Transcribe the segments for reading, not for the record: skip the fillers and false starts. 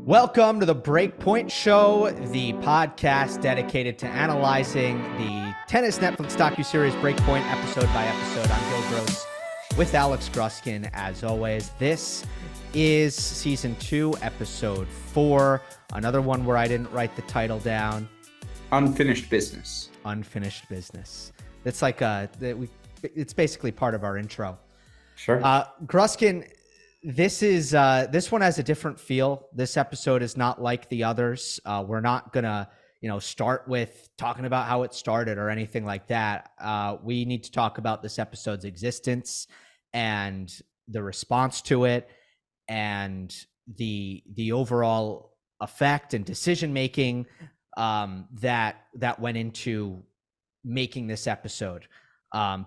Welcome to the Breakpoint Show, the podcast dedicated to analyzing the tennis Netflix Docu-Series Breakpoint episode by episode. I'm Gill Gross with Alex Gruskin, as always. This is season 2, episode 4. Another one where I didn't write the title down. Unfinished business. Unfinished business. It's like it's basically part of our intro. Sure. Gruskin, this one has a different feel. This episode is not like the others. We're not gonna, start with talking about how it started or anything like that. We need to talk about this episode's existence and the response to it, and the overall effect and decision making that went into making this episode.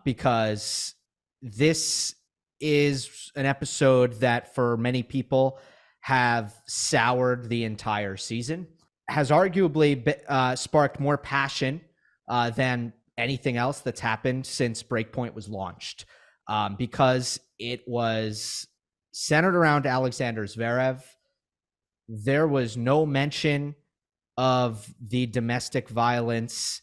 Because this is an episode that for many people have soured the entire season, has arguably sparked more passion than anything else that's happened since Breakpoint was launched, because it was centered around Alexander Zverev. There was no mention of the domestic violence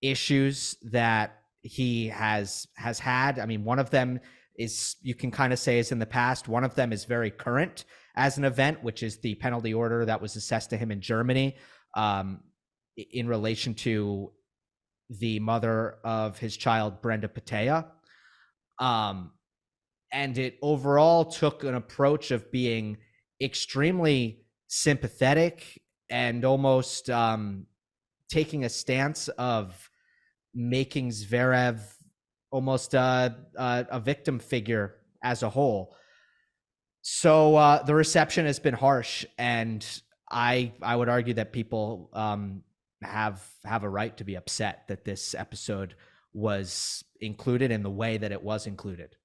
issues that he has had. I mean, one of them is, you can kind of say, is in the past. One of them is very current as an event, which is the penalty order that was assessed to him in Germany in relation to the mother of his child, Brenda Petea. And it overall took an approach of being extremely sympathetic and almost taking a stance of making Zverev almost a victim figure as a whole. So the reception has been harsh, and I would argue that people have a right to be upset that this episode was included in the way that it was included.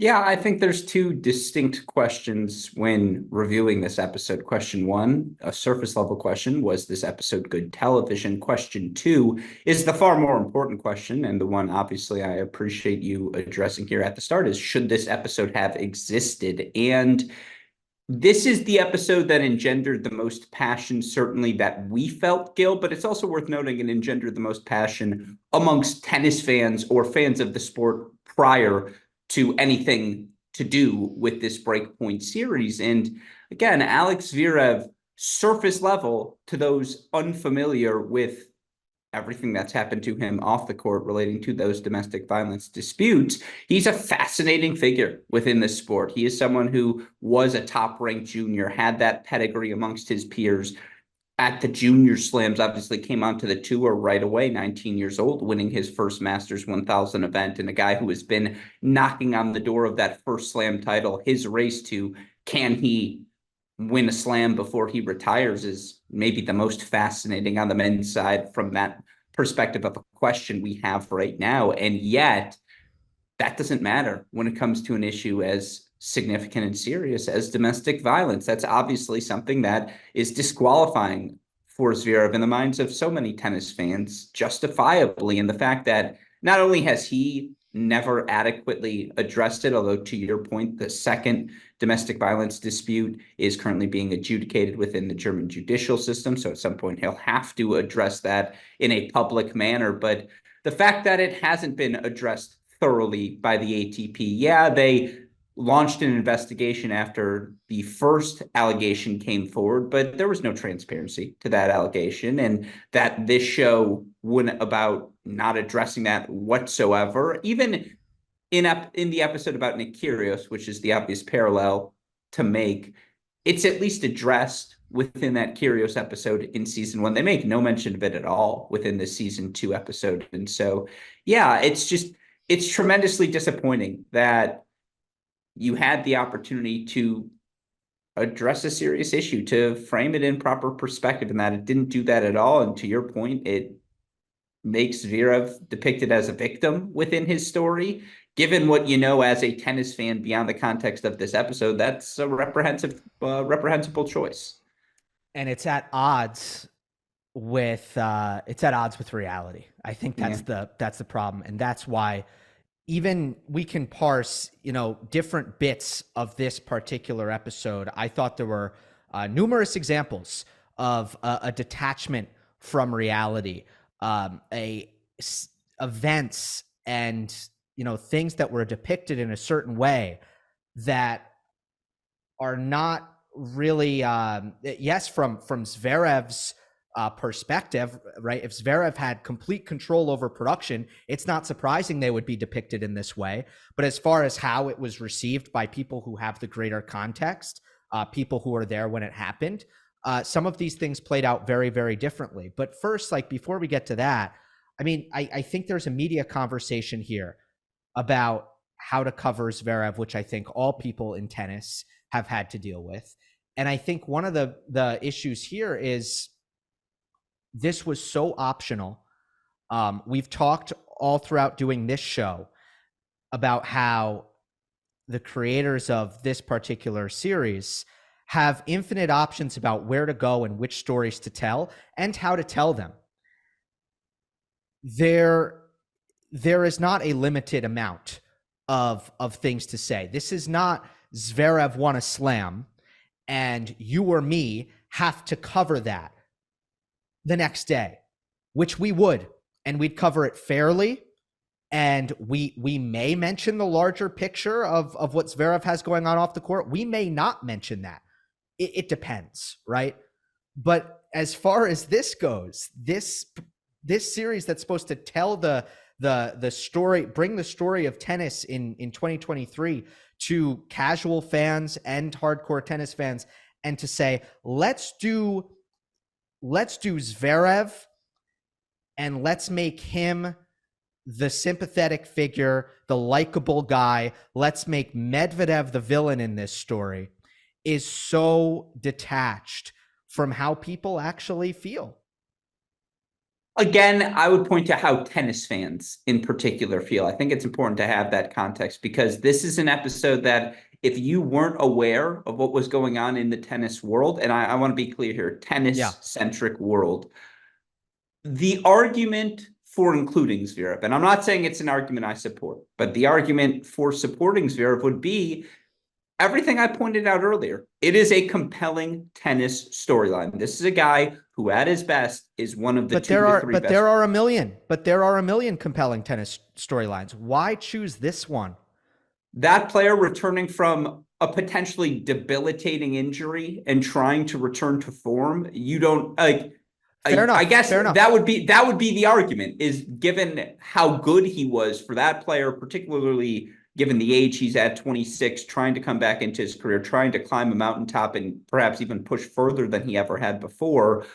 Yeah, I think there's two distinct questions when reviewing this episode. Question one, a surface level question: was this episode good television? Question two is the far more important question, and the one obviously I appreciate you addressing here at the start, is should this episode have existed? And this is the episode that engendered the most passion, certainly that we felt, Gil, but it's also worth noting it engendered the most passion amongst tennis fans or fans of the sport prior to anything to do with this Breakpoint series. And again, Alex Zverev, surface level, to those unfamiliar with everything that's happened to him off the court relating to those domestic violence disputes, he's a fascinating figure within the sport. He is someone who was a top-ranked junior, had that pedigree amongst his peers at the junior slams, obviously came onto the tour right away, 19 years old, winning his first Masters 1000 event, and a guy who has been knocking on the door of that first slam title. His race to can he win a slam before he retires is maybe the most fascinating on the men's side from that perspective of a question we have right now. And yet that doesn't matter when it comes to an issue as significant and serious as domestic violence. That's obviously something that is disqualifying for Zverev in the minds of so many tennis fans, justifiably. And the fact that not only has he never adequately addressed it, although to your point, the second domestic violence dispute is currently being adjudicated within the German judicial system. So at some point he'll have to address that in a public manner. But the fact that it hasn't been addressed thoroughly by the ATP, yeah, they launched an investigation after the first allegation came forward, but there was no transparency to that allegation, and that this show went about not addressing that whatsoever. Even in the episode about Nick Kyrgios, which is the obvious parallel to make, it's at least addressed within that Kyrgios episode in season 1. They make no mention of it at all within the season 2 episode. And so, yeah, it's tremendously disappointing that you had the opportunity to address a serious issue, to frame it in proper perspective, and that it didn't do that at all. And to your point, it makes Zverev depicted as a victim within his story. Given what you know as a tennis fan beyond the context of this episode, that's a reprehensible choice. And it's at odds with reality. I think that's the problem, and that's why even we can parse, different bits of this particular episode. I thought there were numerous examples of a detachment from reality, a events and things that were depicted in a certain way that are not really yes, from Zverev's perspective, right? If Zverev had complete control over production, it's not surprising they would be depicted in this way. But as far as how it was received by people who have the greater context, people who are there when it happened, some of these things played out very, very differently. But first, like before we get to that, I mean, I think there's a media conversation here about how to cover Zverev, which I think all people in tennis have had to deal with. And I think one of the issues here is this was so optional. We've talked all throughout doing this show about how the creators of this particular series have infinite options about where to go and which stories to tell and how to tell them. There is not a limited amount of things to say. This is not Zverev won a slam and you or me have to cover that the next day, which we would, and we'd cover it fairly. And we may mention the larger picture of what Zverev has going on off the court. We may not mention that. It depends, right? But as far as this goes, this series that's supposed to tell the story, bring the story of tennis in 2023 to casual fans and hardcore tennis fans, and to say, let's do Zverev and let's make him the sympathetic figure, the likable guy. Let's make Medvedev the villain in this story, is so detached from how people actually feel. Again, I would point to how tennis fans in particular feel. I think it's important to have that context because this is an episode that if you weren't aware of what was going on in the tennis world, and I want to be clear here, tennis-centric world, the argument for including Zverev, and I'm not saying it's an argument I support, but the argument for supporting Zverev would be everything I pointed out earlier. It is a compelling tennis storyline. This is a guy who, at his best, is one of the two to three best. There are a million compelling tennis storylines. Why choose this one? That player returning from a potentially debilitating injury and trying to return to form, you don't like. I guess that would be the argument, is given how good he was for that player, particularly given the age he's at, 26, trying to come back into his career, trying to climb a mountaintop and perhaps even push further than he ever had before.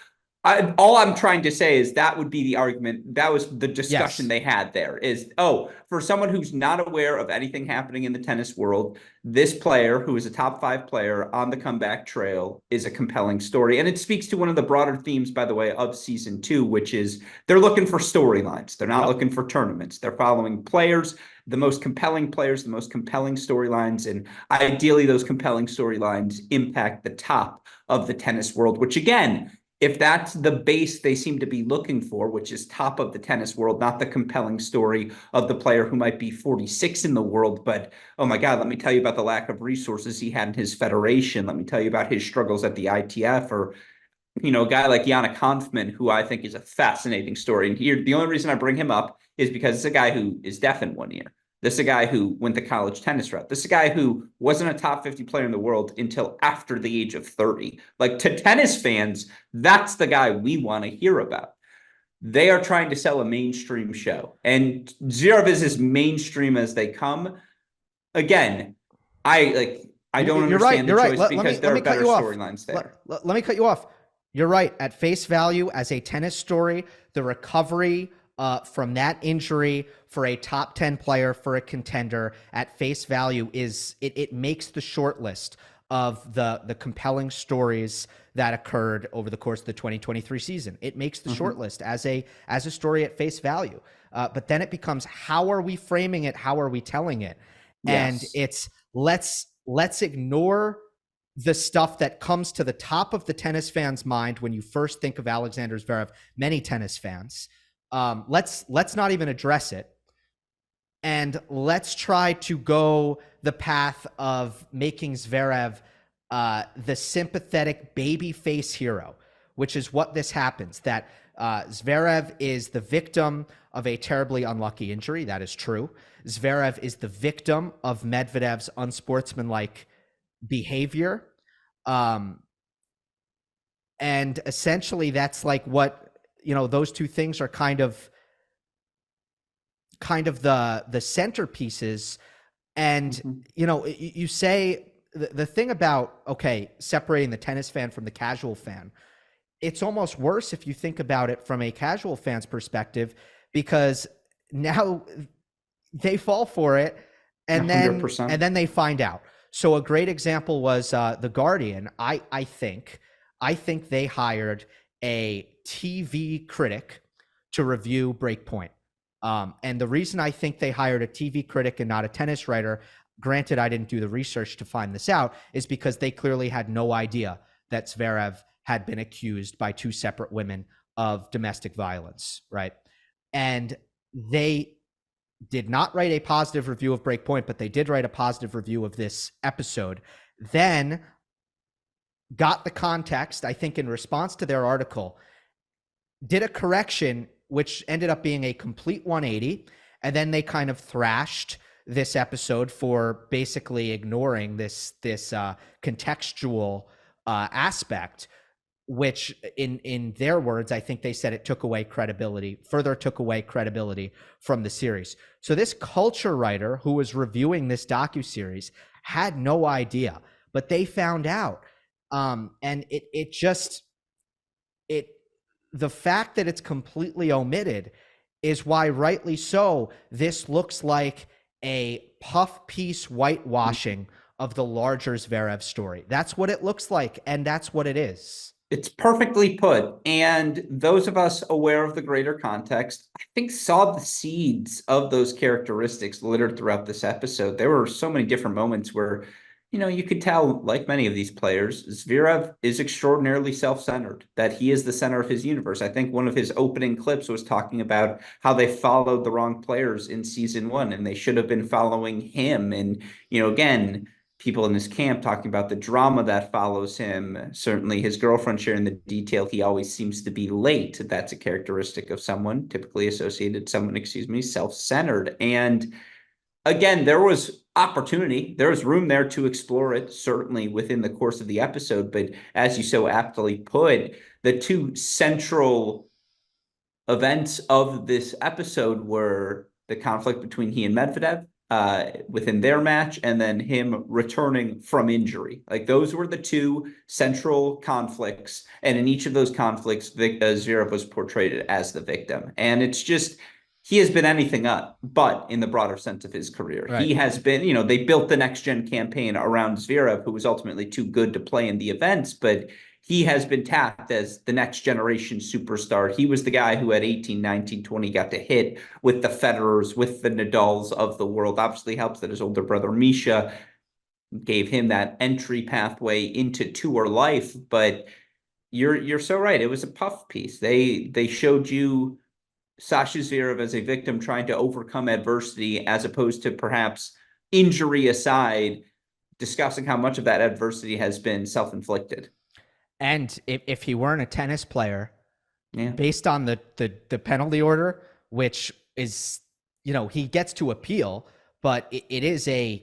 All I'm trying to say is that would be the argument. That was the discussion they had there is, for someone who's not aware of anything happening in the tennis world, this player who is a top 5 player on the comeback trail is a compelling story. And it speaks to one of the broader themes, by the way, of season 2, which is they're looking for storylines. They're not looking for tournaments. They're following players, the most compelling players, the most compelling storylines. And ideally, those compelling storylines impact the top of the tennis world, which again, if that's the base they seem to be looking for, which is top of the tennis world, not the compelling story of the player who might be 46 in the world, but, oh my God, let me tell you about the lack of resources he had in his federation. Let me tell you about his struggles at the ITF, or, a guy like Yannick Hanfmann, who I think is a fascinating story. And here, the only reason I bring him up is because it's a guy who is deaf in one ear. This is a guy who went the college tennis route. This is a guy who wasn't a top 50 player in the world until after the age of 30. Like, to tennis fans, that's the guy we want to hear about. They are trying to sell a mainstream show, and Zverev is as mainstream as they come. Again, I don't understand the choice because there are better storylines there. Let me cut you off. You're right. At face value, as a tennis story, the recovery from that injury for a top 10 player, for a contender, at face value, is it makes the short list of the compelling stories that occurred over the course of the 2023 season. It makes the short list as a story at face value. But then it becomes, how are we framing it? How are we telling it? And it's let's ignore the stuff that comes to the top of the tennis fans' mind when you first think of Alexander Zverev, many tennis fans. Let's not even address it. And let's try to go the path of making Zverev the sympathetic baby face hero, which is what this happens. That Zverev is the victim of a terribly unlucky injury. That is true. Zverev is the victim of Medvedev's unsportsmanlike behavior. And essentially that's like what, those two things are kind of the centerpieces. And, you say the thing about, okay, separating the tennis fan from the casual fan, it's almost worse if you think about it from a casual fan's perspective, because now they fall for it and then 100%. they find out. So a great example was The Guardian. I think they hired a TV critic to review Breakpoint. And the reason I think they hired a TV critic and not a tennis writer, granted, I didn't do the research to find this out, is because they clearly had no idea that Zverev had been accused by two separate women of domestic violence, right? And they did not write a positive review of Breakpoint, but they did write a positive review of this episode. Then got the context, I think, in response to their article, did a correction, which ended up being a complete 180. And then they kind of thrashed this episode for basically ignoring this contextual aspect, which in their words, I think they said it further took away credibility from the series. So this culture writer who was reviewing this docuseries had no idea, but they found out. And the fact that it's completely omitted is why, rightly so, this looks like a puff piece whitewashing of the larger Zverev story. That's what it looks like, and that's what it is. It's perfectly put. And those of us aware of the greater context, I think, saw the seeds of those characteristics littered throughout this episode. There were so many different moments where, you could tell, like many of these players, Zverev is extraordinarily self-centered, that he is the center of his universe. I think one of his opening clips was talking about how they followed the wrong players in season 1, and they should have been following him. And, again, people in his camp talking about the drama that follows him. Certainly his girlfriend sharing the detail. He always seems to be late. That's a characteristic of someone, self-centered. And again, there was opportunity. There was room there to explore it, certainly within the course of the episode. But as you so aptly put, the two central events of this episode were the conflict between he and Medvedev within their match, and then him returning from injury. Like, those were the two central conflicts. And in each of those conflicts, Zverev was portrayed as the victim. And it's just, he has been anything but in the broader sense of his career. Right. He has been, they built the next gen campaign around Zverev, who was ultimately too good to play in the events, but he has been tapped as the next generation superstar. He was the guy who at 18, 19, 20 got to hit with the Federers, with the Nadals of the world. Obviously helps that his older brother Misha gave him that entry pathway into tour life. But you're so right. It was a puff piece. They showed you Sasha Zverev as a victim trying to overcome adversity, as opposed to, perhaps injury aside, discussing how much of that adversity has been self-inflicted. And if he weren't a tennis player, Yeah. based on the penalty order, which is, he gets to appeal, but it is a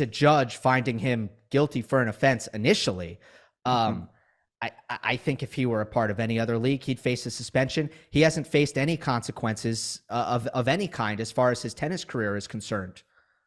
judge finding him guilty for an offense initially. I think if he were a part of any other league, he'd face a suspension. He hasn't faced any consequences of any kind as far as his tennis career is concerned.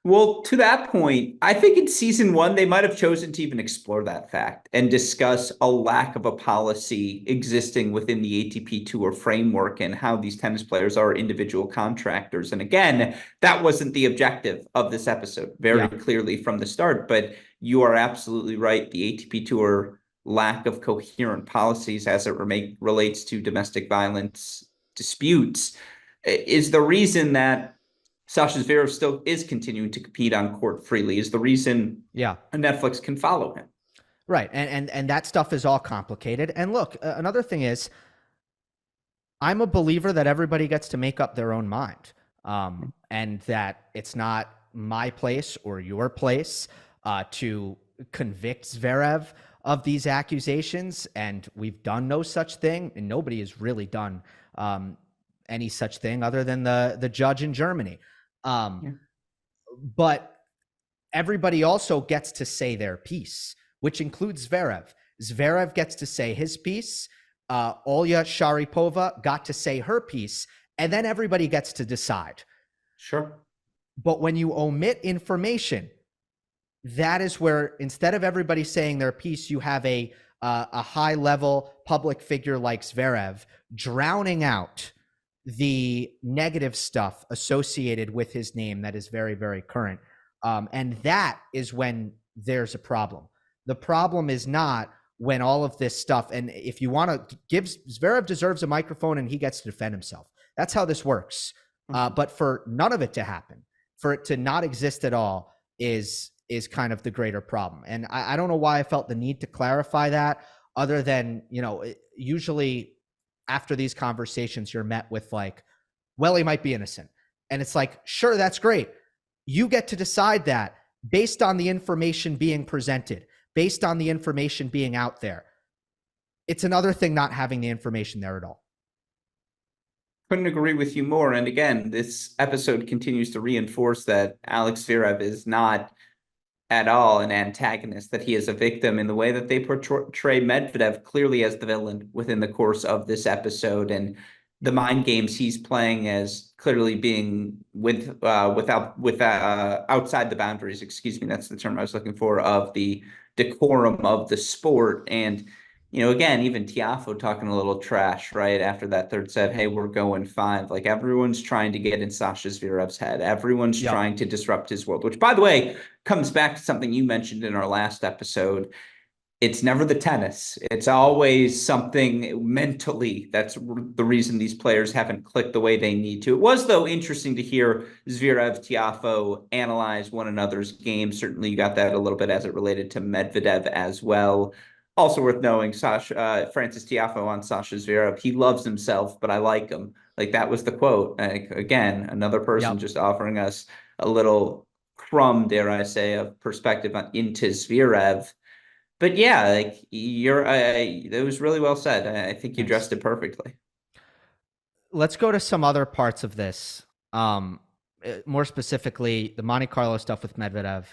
Well, to that point, I think in season 1, they might have chosen to even explore that fact and discuss a lack of a policy existing within the ATP Tour framework and how these tennis players are individual contractors. And again, that wasn't the objective of this episode, very clearly from the start. But you are absolutely right. The ATP Tour lack of coherent policies as it relates to domestic violence disputes is the reason that Sasha Zverev still is continuing to compete on court freely, is the reason Netflix can follow him. Right. And that stuff is all complicated. And look, another thing is, I'm a believer that everybody gets to make up their own mind, and that it's not my place or your place to convict Zverev of these accusations, and we've done no such thing, and nobody has really done any such thing other than the judge in Germany. Yeah. But everybody also gets to say their piece, which includes Zverev. Zverev gets to say his piece. Olya Sharipova got to say her piece, and then everybody gets to decide. Sure. But when you omit information, that is where, instead of everybody saying their piece, you have a high level public figure like Zverev drowning out the negative stuff associated with his name that is very, very current. And that is when there's a problem. The problem is not when all of this stuff, and if you want to give, Zverev deserves a microphone and he gets to defend himself. That's how this works. But for none of it to happen, for it to not exist at all, is kind of the greater problem. And I don't know why I felt the need to clarify that, other than, usually after these conversations, you're met with like, well, he might be innocent. And it's like, sure, that's great. You get to decide that based on the information being presented, based on the information being out there. It's another thing not having the information there at all. Couldn't agree with you more. And again, this episode continues to reinforce that Alex Zverev is not at all an antagonist, that he is a victim, in the way that they portray Medvedev clearly as the villain within the course of this episode, and the mind games he's playing as clearly being outside the boundaries, excuse me, that's the term I was looking for, of the decorum of the sport. And again, even Tiafoe talking a little trash right after that third set. Hey, we're going 5. Like, everyone's trying to get in Sasha Zverev's head. Everyone's trying to disrupt his world, which, by the way, comes back to something you mentioned in our last episode. It's never the tennis. It's always something mentally. That's the reason these players haven't clicked the way they need to. It was, though, interesting to hear Zverev, Tiafoe analyze one another's games. Certainly, you got that a little bit as it related to Medvedev as well. Also worth knowing, Francis Tiafoe on Sasha Zverev, he loves himself, but I like him. Like, that was the quote. Again, another person just offering us a little crumb, dare I say, of perspective into Zverev. But yeah, like, it was really well said. I think you addressed it perfectly. Let's go to some other parts of this. More specifically, the Monte Carlo stuff with Medvedev.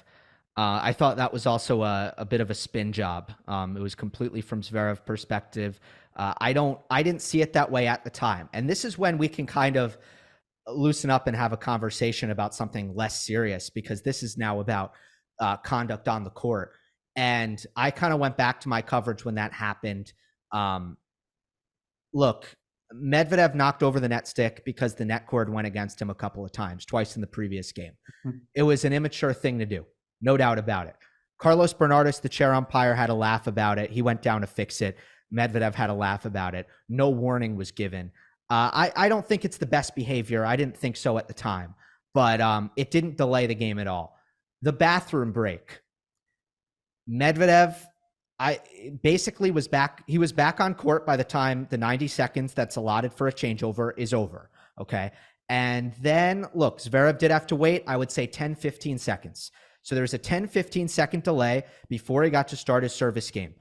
I thought that was also a bit of a spin job. It was completely from Zverev perspective. I didn't see it that way at the time. And this is when we can kind of loosen up and have a conversation about something less serious, because this is now about conduct on the court. And I kind of went back to my coverage when that happened. Look, Medvedev knocked over the net stick because the net cord went against him a couple of times, twice in the previous game. It was an immature thing to do. No doubt about it. Carlos Bernardus, the chair umpire, had a laugh about it. He went down to fix it. Medvedev had a laugh about it. No warning was given. I don't think it's the best behavior. I didn't think so at the time, but it didn't delay the game at all. The bathroom break. Medvedev, basically was back. He was back on court by the time the 90 seconds that's allotted for a changeover is over. Okay. And then, look, Zverev did have to wait, I would say 10, 15 seconds. So there was a 10, 15 second delay before he got to start his service game.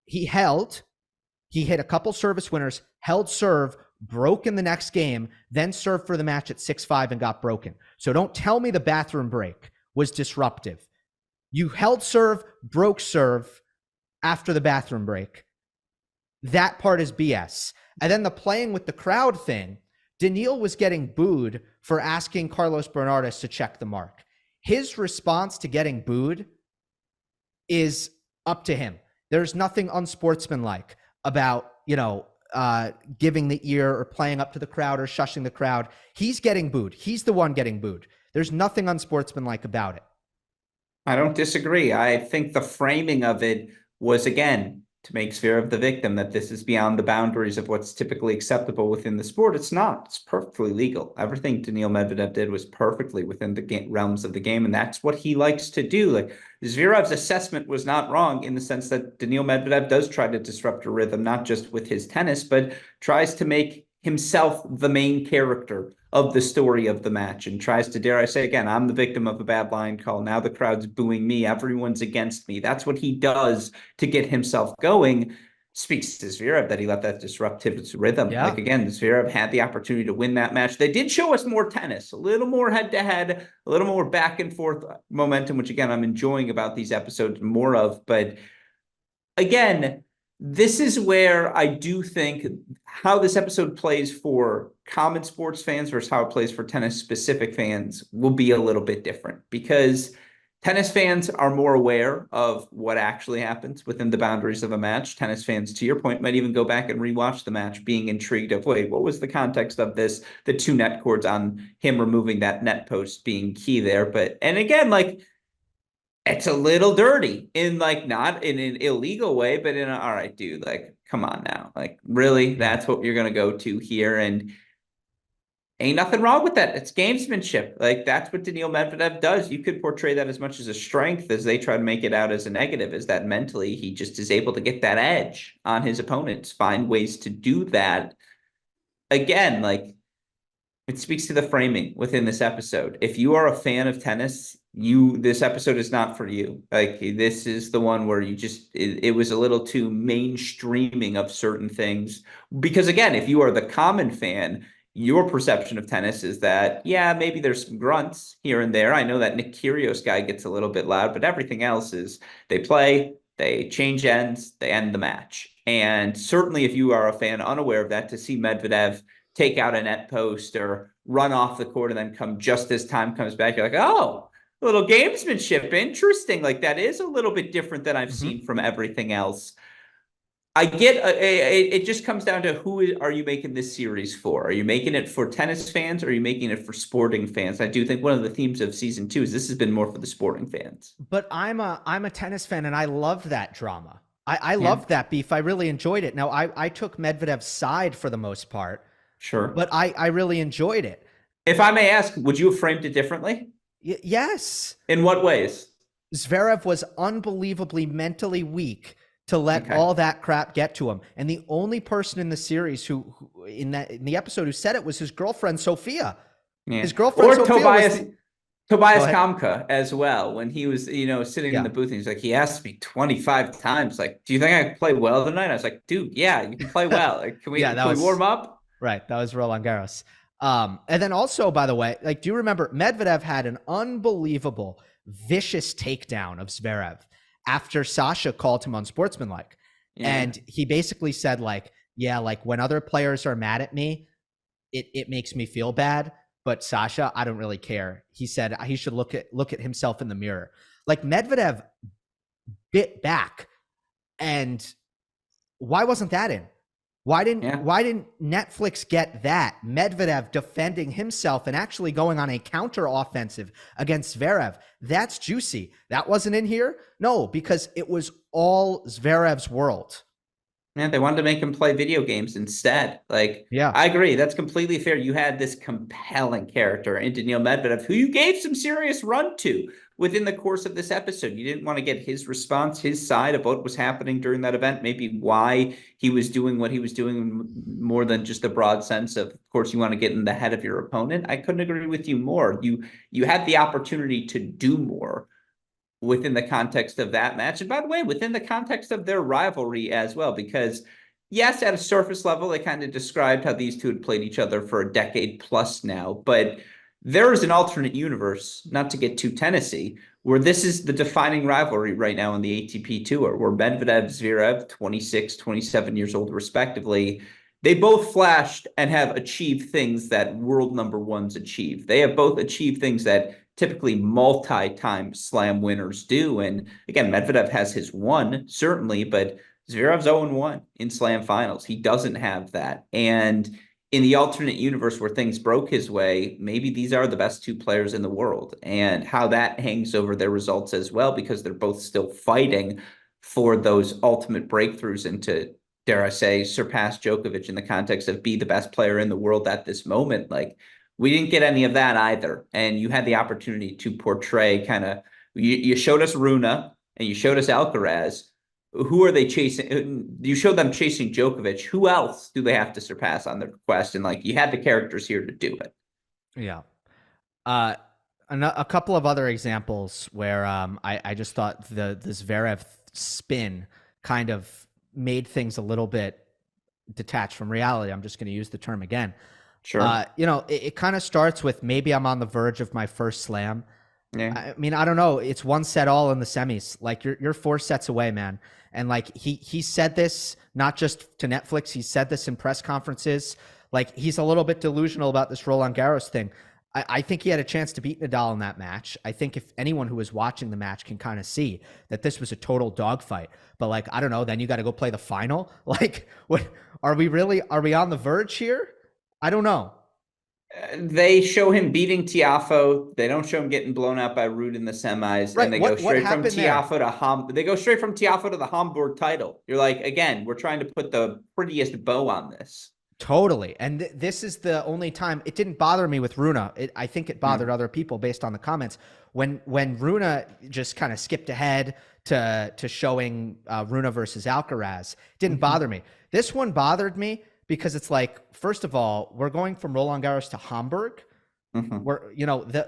He hit a couple service winners, held serve, broke in the next game, then served for the match at 6-5 and got broken. So don't tell me the bathroom break was disruptive. You held serve, broke serve after the bathroom break. That part is BS. And then the playing with the crowd thing, Daniil was getting booed for asking Carlos Bernardus to check the mark. His response to getting booed is up to him. There's nothing unsportsmanlike about, giving the ear or playing up to the crowd or shushing the crowd. He's getting booed. He's the one getting booed. There's nothing unsportsmanlike about it. I don't disagree. I think the framing of it was, again, to make Zverev the victim, that this is beyond the boundaries of what's typically acceptable within the sport. It's not. It's perfectly legal. Everything Daniil Medvedev did was perfectly within the realms of the game, and that's what he likes to do. Like, Zverev's assessment was not wrong, in the sense that Daniil Medvedev does try to disrupt a rhythm, not just with his tennis, but tries to make himself the main character of the story of the match and tries to, dare I say again, I'm the victim of a bad line call. Now the crowd's booing me. Everyone's against me. That's what he does to get himself going. Speaks to Zverev that he let that disrupt his rhythm. Like Yeah. again, Zverev had the opportunity to win that match. They did show us more tennis, a little more head to head, a little more back and forth momentum, which again I'm enjoying about these episodes more of. But again, this is where I do think how this episode plays for common sports fans versus how it plays for tennis specific fans will be a little bit different because tennis fans are more aware of what actually happens within the boundaries of a match. Tennis fans, to your point, might even go back and rewatch the match, being intrigued of, wait, what was the context of this? The two net cords on him removing that net post being key there. But, and again, like, it's a little dirty in like not in an illegal way, but in a, all right, dude, like, come on now. Like, really, Yeah. that's what you're going to go to here. And ain't nothing wrong with that. It's gamesmanship. Like, that's what Daniil Medvedev does. You could portray that as much as a strength as they try to make it out as a negative, is that mentally he just is able to get that edge on his opponents, find ways to do that. Again, like, it speaks to the framing within this episode. If you are a fan of tennis, this episode is not for you. Like this is the one where you just it was a little too mainstreaming of certain things. Because again, if you are the common fan, your perception of tennis is that, yeah, maybe there's some grunts here and there. I know that Nick Kyrgios guy gets a little bit loud, but everything else is they play, they change ends, they end the match. And certainly if you are a fan unaware of that, to see Medvedev take out a net post or run off the court and then come just as time comes back, you're like, oh, a little gamesmanship. Interesting. Like that is a little bit different than I've Mm-hmm. seen from everything else. I get it just comes down to who are you making this series for? Are you making it for tennis fans or are you making it for sporting fans? I do think one of the themes of season 2 is this has been more for the sporting fans. But I'm a tennis fan and I loved that drama. I Yeah, loved that beef. I really enjoyed it. Now I took Medvedev's side for the most part, sure. but I really enjoyed it. If I may ask, would you have framed it differently? Yes. In what ways? Zverev was unbelievably mentally weak to let Okay. all that crap get to him. And the only person in the series who in the episode who said it was his girlfriend Sophia. Yeah. His girlfriend Or Sophia was Tobias the, Go Tobias ahead. Kamka as well, when he was, sitting in Yeah. the booth and he's like, he asked me 25 times, like, do you think I can play well tonight? I was like, dude, yeah, you can play well. Like, can we Yeah, that can we was warm up? right. That was Roland Garros. And then also, by the way, like, do you remember Medvedev had an unbelievable, vicious takedown of Zverev after Sasha called him unsportsmanlike? Yeah. And he basically said, like, yeah, like when other players are mad at me, it makes me feel bad. But Sasha, I don't really care. He said he should look at himself in the mirror. Like Medvedev bit back. And why wasn't that in? Yeah. Why didn't Netflix get that? Medvedev defending himself and actually going on a counter offensive against Zverev. That's juicy. That wasn't in here? No, because it was all Zverev's world. Yeah, they wanted to make him play video games instead. Like, Yeah. I agree. That's completely fair. You had this compelling character in Daniil Medvedev, who you gave some serious run to within the course of this episode. You didn't want to get his response, his side of what was happening during that event, maybe why he was doing what he was doing more than just the broad sense of course, you want to get in the head of your opponent. I couldn't agree with you more. You had the opportunity to do more within the context of that match. And by the way, within the context of their rivalry as well, because yes, at a surface level, they kind of described how these two had played each other for a decade plus now, but there is an alternate universe, not to get too Tennessee, where this is the defining rivalry right now on the ATP Tour, where Medvedev, Zverev, 26, 27 years old, respectively, they both flashed and have achieved things that world number ones achieve. They have both achieved things that typically multi-time slam winners do. And again, Medvedev has his one, certainly, but Zverev's 0-1 in slam finals. He doesn't have that. And in the alternate universe where things broke his way, maybe these are the best two players in the world. And how that hangs over their results as well, because they're both still fighting for those ultimate breakthroughs and to, dare I say, surpass Djokovic in the context of be the best player in the world at this moment. Like, we didn't get any of that either. And you had the opportunity to portray kind of, you showed us Runa and you showed us Alcaraz. who are they chasing? You show them chasing Djokovic. Who else do they have to surpass on their quest? And like you had the characters here to do it. Yeah. Uh, a couple of other examples where I just thought the Zverev spin kind of made things a little bit detached from reality. I'm just going to use the term again. Sure. It kind of starts with maybe I'm on the verge of my first slam. Yeah. I mean, I don't know. It's one set all in the semis. Like you're 4 sets away, man. And like he said this not just to Netflix. He said this in press conferences. Like he's a little bit delusional about this Roland Garros thing. I think he had a chance to beat Nadal in that match. I think if anyone who was watching the match can kind of see that this was a total dogfight. But like, I don't know. Then you got to go play the final. Like, what are we really? Are we on the verge here? I don't know. They show him beating Tiafo. They don't show him getting blown out by Ruud in the semis, and Right. they go What straight from happened there? Tiafo to They go straight from Tiafo to the Hamburg title. You're like, again, we're trying to put the prettiest bow on this. Totally. And this is the only time it didn't bother me with Runa. I think it bothered Hmm. other people based on the comments. When Runa just kind of skipped ahead to showing Runa versus Alcaraz, it didn't Hmm. bother me. This one bothered me because it's like, first of all, we're going from Roland Garros to Hamburg. Hmm. Where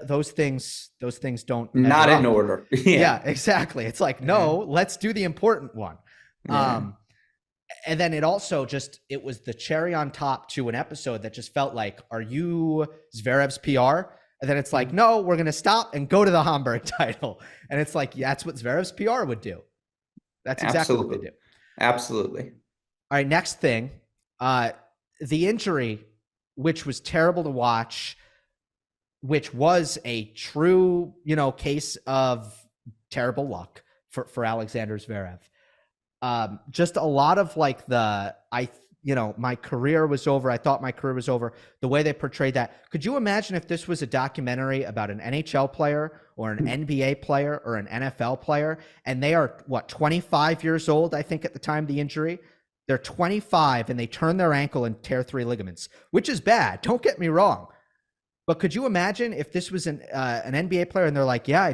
those things don't Not measure in up. order. Yeah. Yeah, exactly. It's like, Yeah. no, let's do the important one. Yeah. Um, and then it was the cherry on top to an episode that just felt like, are you Zverev's PR? And then it's like, Mhm. no, we're going to stop and go to the Hamburg title. And it's like, yeah, that's what Zverev's PR would do. That's exactly what they Absolutely. do. Absolutely. All right, next thing, uh, the injury, which was terrible to watch, which was a true, case of terrible luck for Alexander Zverev. Just a lot of like my career was over. I thought my career was over. The way they portrayed that. Could you imagine if this was a documentary about an NHL player or an NBA player or an NFL player, and they are 25 years old, I think at the time of the injury. They're 25 and they turn their ankle and tear 3 ligaments, which is bad. Don't get me wrong. But could you imagine if this was an NBA player and they're like, yeah,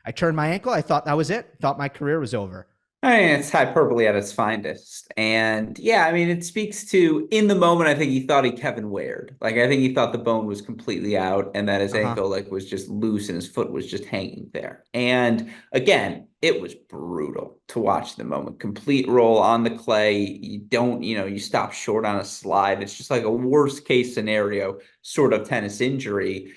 I turned my ankle. I thought that was it. Thought my career was over. I mean, it's hyperbole at its finest. And yeah, I mean, it speaks to in the moment, I think he thought he Kevin Wared. Like, I think he thought the bone was completely out and that his Uh huh. ankle like was just loose and his foot was just hanging there. And again, it was brutal to watch the moment. Complete roll on the clay. You stop short on a slide. It's just like a worst case scenario sort of tennis injury.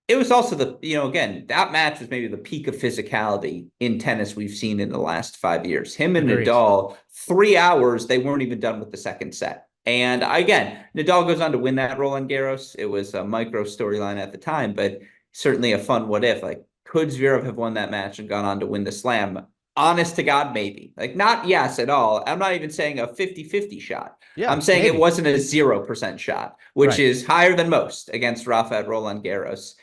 It was also again, that match was maybe the peak of physicality in tennis we've seen in the last 5 years. Him and Agreed. Nadal, 3 hours, they weren't even done with the second set. And again, Nadal goes on to win that Roland Garros. It was a micro storyline at the time, but certainly a fun what if. Like, could Zverev have won that match and gone on to win the slam? Honest to God, maybe. Like, not yes at all. I'm not even saying a 50-50 shot. Yeah, I'm saying it maybe. wasn't a 0% shot, which Right. is higher than most against Rafa at Roland Garros.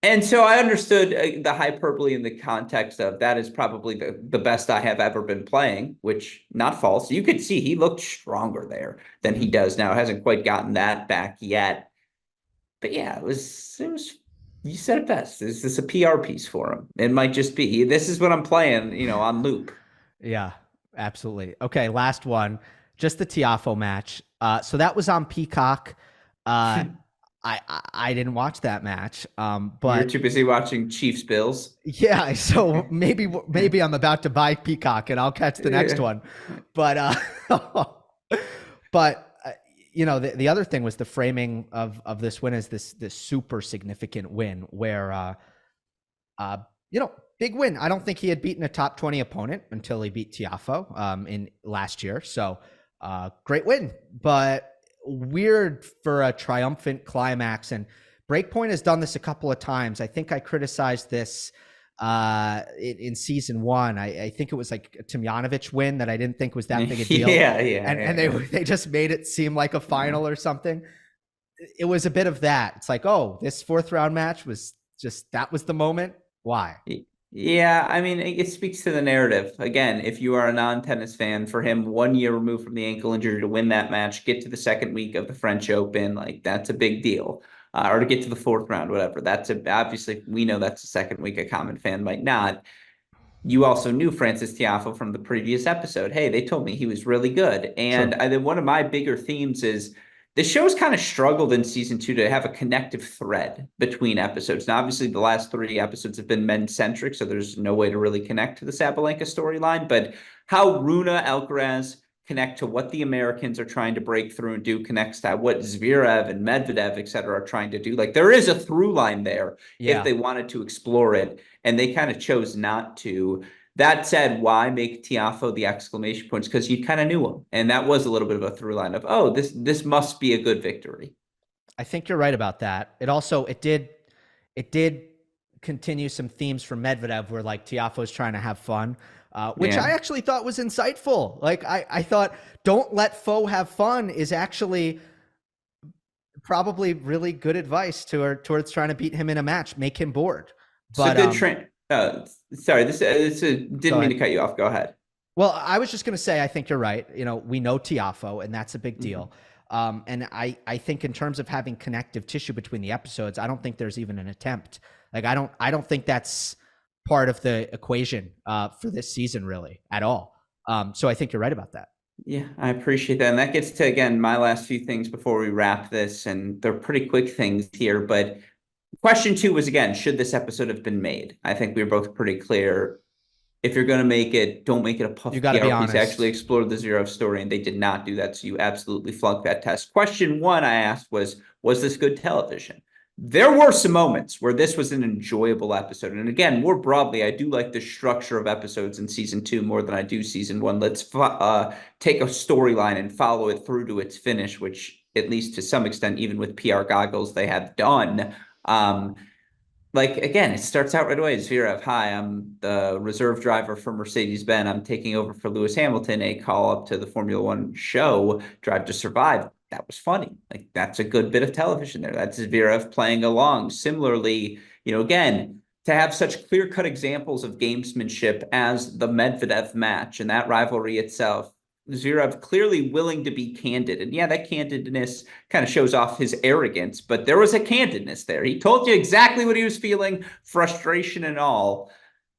And so I understood the hyperbole in the context of that is probably the best I have ever been playing, which not false. You could see he looked stronger there than he Mm-hmm. does now. Hasn't quite gotten that back yet. But yeah, it was you said it best. Is this a PR piece for him? It might just be this is what I'm playing, on loop. Yeah, absolutely. Okay, last one. Just the Tiafo match. So that was on Peacock. Uh, I didn't watch that match. You're But too busy watching Chiefs Bills. yeah, so maybe I'm about to buy Peacock and I'll catch the next Yeah. one. But but the other thing was the framing of this win as this super significant win where uh, big win. I don't think he had beaten a top 20 opponent until he beat Tiafo in last year. So great win, but weird for a triumphant climax. And Breakpoint has done this a couple of times. I think I criticized this in season one. I think it was like a Tomjanovic win that I didn't think was that big a deal. Yeah, yeah, And yeah, they just made it seem like a yeah. final or something. It was a bit of that. It's like, oh, this fourth round match was just that was the moment. Why? Yeah, I mean, it speaks to the narrative. Again, if you are a non-tennis fan, for him, 1 year removed from the ankle injury to win that match, get to the second week of the French Open, like that's a big deal. Or to get to the fourth round, whatever. Obviously we know that's a second week. A common fan might not. you also knew Francis Tiafoe from the previous episode. Hey, they told me he was really good. True. And then one of my bigger themes is the show's kind of struggled in season 2 to have a connective thread between episodes. Now, obviously, the last 3 episodes have been men-centric, so there's no way to really connect to the Sabalenka storyline. But how Runa, Alcaraz connect to what the Americans are trying to break through and do connects to what Zverev and Medvedev, et cetera, are trying to do. Like, there is a through line there if Yeah. they wanted to explore it, and they kind of chose not to. That said, why make Tiafoe the exclamation points? Because you kind of knew him, and that was a little bit of a through line of, oh, this must be a good victory. I think you're right about that. It did continue some themes from Medvedev where like Tiafoe's trying to have fun, which I Yeah, actually thought was insightful. Like I thought don't let foe have fun is actually probably really good advice towards trying to beat him in a match, make him bored. it's a But good train. Sorry, this go didn't mean ahead. to cut you off. Go ahead. Well, I was just going to say, I think you're right. We know Tiafo, and that's a big Mhm. deal. And I think in terms of having connective tissue between the episodes, I don't think there's even an attempt. Like I don't think that's part of the equation for this season really at all. So I think you're right about that. Yeah, I appreciate that. And that gets to, again, my last few things before we wrap this. And they're pretty quick things here. But question 2 was, again, should this episode have been made? I think we were both pretty clear. If you're going to make it, don't make it a You puff got to be PR piece. Actually honest. explore the Zverev story, and they did not do that. So you absolutely flunked that test. Question 1 I asked was this good television? There were some moments where this was an enjoyable episode. And again, more broadly, I do like the structure of episodes in season 2 more than I do season 1. Let's take a storyline and follow it through to its finish, which, at least to some extent, even with PR goggles, they have done. Like, again, it starts out right away. Zverev, hi, I'm the reserve driver for Mercedes-Benz. I'm taking over for Lewis Hamilton, a call up to the Formula One show, Drive to Survive. That was funny. Like, that's a good bit of television there. That's Zverev playing along. Similarly, again, to have such clear-cut examples of gamesmanship as the Medvedev match and that rivalry itself, Zverev clearly willing to be candid. And yeah, that candidness kind of shows off his arrogance, but there was a candidness there. He told you exactly what he was feeling, frustration and all.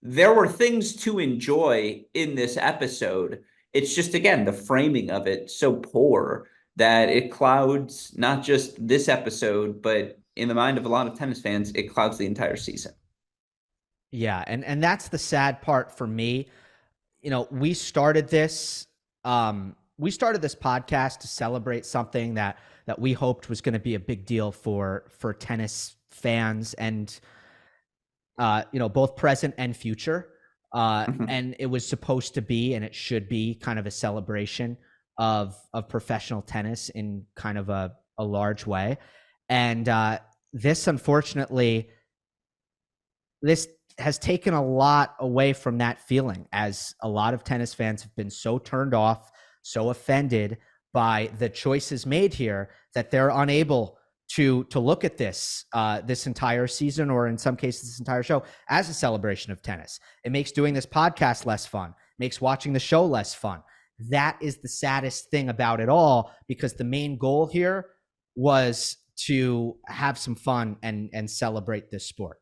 There were things to enjoy in this episode. It's just, again, the framing of it so poor that it clouds not just this episode, but in the mind of a lot of tennis fans, it clouds the entire season. Yeah, and that's the sad part for me. We started this podcast to celebrate something that we hoped was going to be a big deal for tennis fans and both present and future. Mhm. And it was supposed to be, and it should be, kind of a celebration of professional tennis in kind of a large way. And this, unfortunately, this has taken a lot away from that feeling, as a lot of tennis fans have been so turned off, so offended by the choices made here that they're unable to look at this entire season, or in some cases this entire show, as a celebration of tennis. It makes doing this podcast less fun, makes watching the show less fun. That is the saddest thing about it all, because the main goal here was to have some fun and celebrate this sport.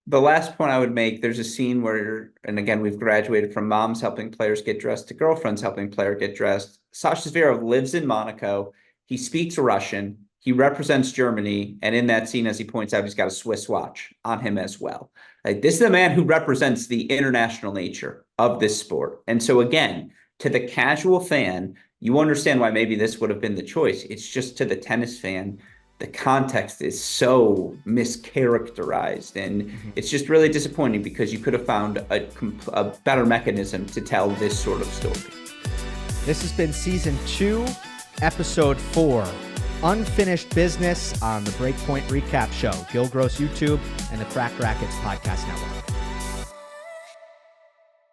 The last point I would make, there's a scene where, and again, we've graduated from moms helping players get dressed to girlfriends helping player get dressed. Sasha Zverev lives in Monaco. He speaks Russian. He represents Germany. And in that scene, as he points out, he's got a Swiss watch on him as well. Like, this is a man who represents the international nature of this sport. And so, again, to the casual fan, you understand why maybe this would have been the choice. It's just, to the tennis fan, the context is so mischaracterized, and it's just really disappointing, because you could have found a better mechanism to tell this sort of story. This has been season 2, episode 4, Unfinished Business, on the Breakpoint Recap Show, Gill Gross YouTube, and the Crack Rackets Podcast Network.